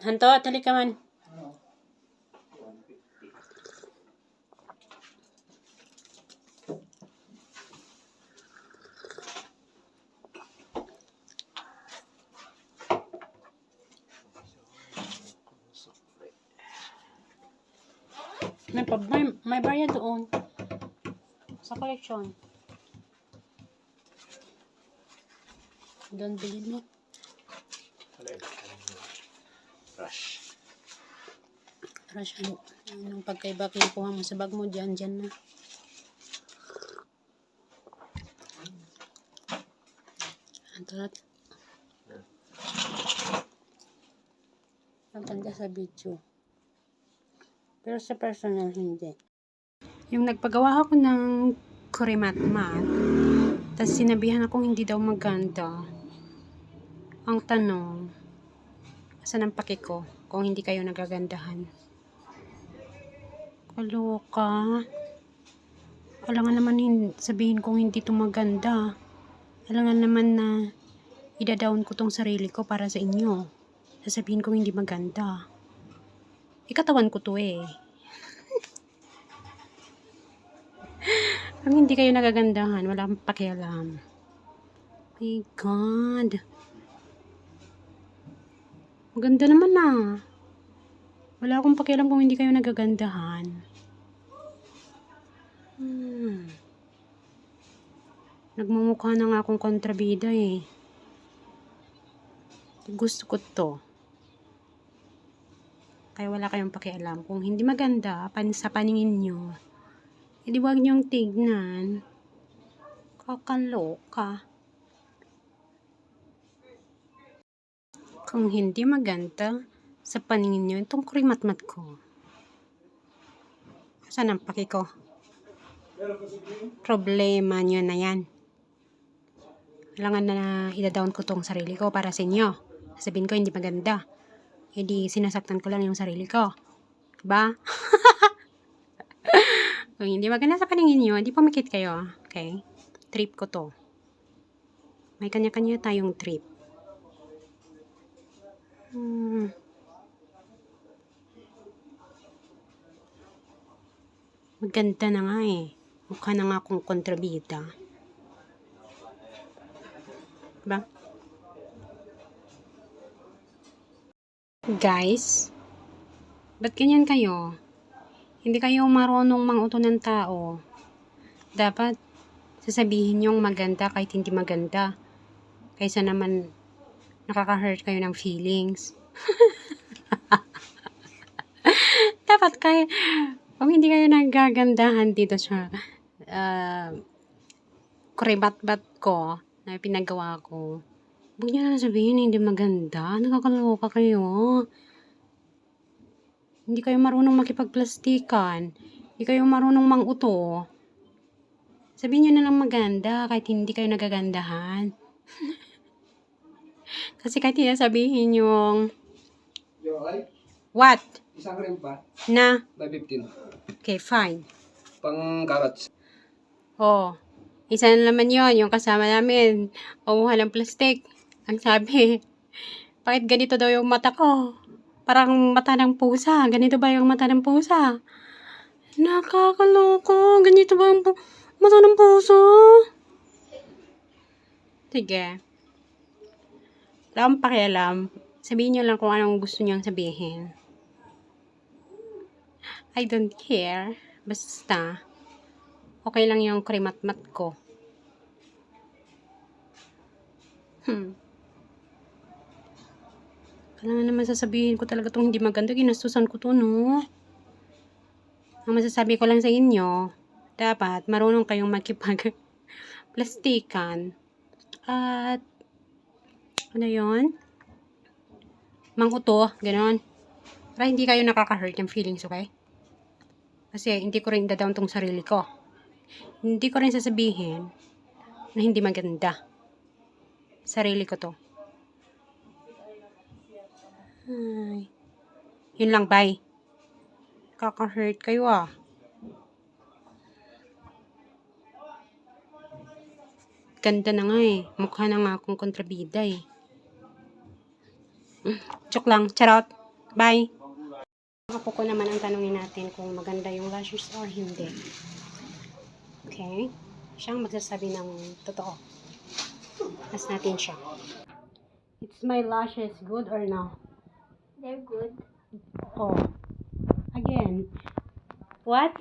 Hanto, tali ka man. May bayad doon sa collection. Don't believe me? Rush. Rush, anong pagkaiba kinukuha mo sa bag mo, dyan na. Antalat. Ang ganda sa video. Pero sa personal, hindi. Yung nagpagawa ako ng kurimat-mat, tapos sinabihan akong hindi daw maganda. Ang tanong, asan ang pake ko kung hindi kayo nagagandahan? Kaloka. Alangan naman sabihin kong hindi ito maganda. Alangan naman na ida-down ko tong sarili ko para sa inyo. Sasabihin kong hindi maganda. Ikatawan ko to eh. Kung hindi kayo nagagandahan, wala akong pakialam. My God. Maganda naman ah. Wala akong pakialam kung hindi kayo nagagandahan. Nagmumukha na nga akong kontrabida eh. Gusto ko to. Kaya wala kayong pakialam. Kung hindi maganda sa paningin nyo, edi wag nyong tignan. Kakaloka. Kung hindi maganda sa paningin nyo, itong kurimat-mat ko. Saan ang paki ko? Problema nyo na yan. Kailangan na ida-down ko tong sarili ko para sa inyo. Sabihin ko hindi maganda. Hindi sinasaktan ko lang yung sarili ko. Diba? Kung hindi maganda sa paningin nyo, hindi pumikit kayo. Okay? Trip ko to. May kanya-kanya tayong trip. Maganda na nga eh. Mukha na nga akong kontrabida. Diba? Guys, ba't ganyan kayo? Hindi kayo marunong manguto ng tao. Dapat sasabihin yung maganda kahit hindi maganda. Kaysa naman nakaka-hurt kayo ng feelings. Dapat kayo, kung hindi kayo nagagandahan dito sa kuribat-bat ko na pinagawa ko, huwag nyo na sabihin hindi maganda. Nakakaloka kayo. Hindi kayo marunong makipagplastikan. Hindi kayo marunong manguto. Sabihin nyo na lang maganda kahit hindi kayo nagagandahan. Kasi kahit hindi sabihin yung what? Isang rim pa? Na? By 15. Okay, fine. Pang carrots. Oh, isa na naman yon yung kasama namin. Umuha ng plastic. Ang sabi, bakit ganito daw yung mata ko? Parang mata ng pusa. Ganito ba yung mata ng pusa? Nakakaloko. Ganito ba yung mata ng pusa? Sige. Wala akong pakialam. Sabihin nyo lang kung anong gusto nyong sabihin. I don't care. Basta, okay lang yung krimat-mat ko. Kailangan naman sasabihin ko talaga itong hindi maganda. Ginastusan ko to, no? Ang masasabi ko lang sa inyo, dapat marunong kayong makipag-plastikan at ano yun? Manguto, ganon. Para hindi kayo nakaka-hurt yung feelings, okay? Kasi hindi ko rin down tong sarili ko. Hindi ko rin sasabihin na hindi maganda. Sarili ko to. Ay. Yun lang, bye. Kaka-hurt kayo ah. Ganda na nga eh. Mukha na nga akong kontrabida eh. Joke lang. Charot. Bye. Apo ko naman ang tanungin natin kung maganda yung lashes or hindi. Okay? Siyang magsasabi ng totoo. Ask natin siya. It's my lashes good or no? They're good. Oh. Again. What?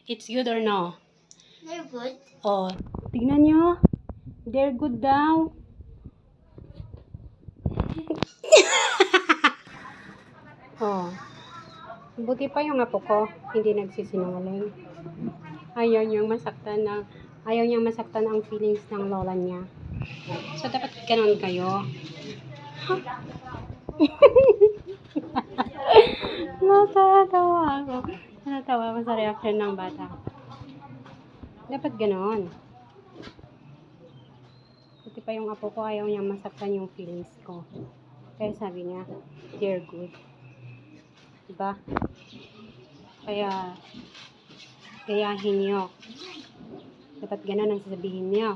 It's good or no? They're good. Oh. Tignan nyo. They're good daw. Oh. Buti pa yung apo ko, hindi nagsisinungaling. Ayaw niyang masaktan ang feelings ng lola niya. So, dapat ganun kayo. Natatawa ako. Natatawa ako sa reaction ng bata. Dapat ganun. Buti pa yung apo ko, ayaw niyang masaktan yung feelings ko. Kaya sabi niya, they're good. Diba? Kaya, gayahin niyo. Dapat ganun ang sasabihin niyo.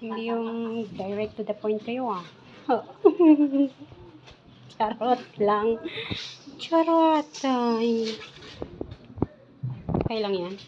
Hindi yung direct to the point kayo ah. Charot lang. Charot. Ay. Okay lang yan.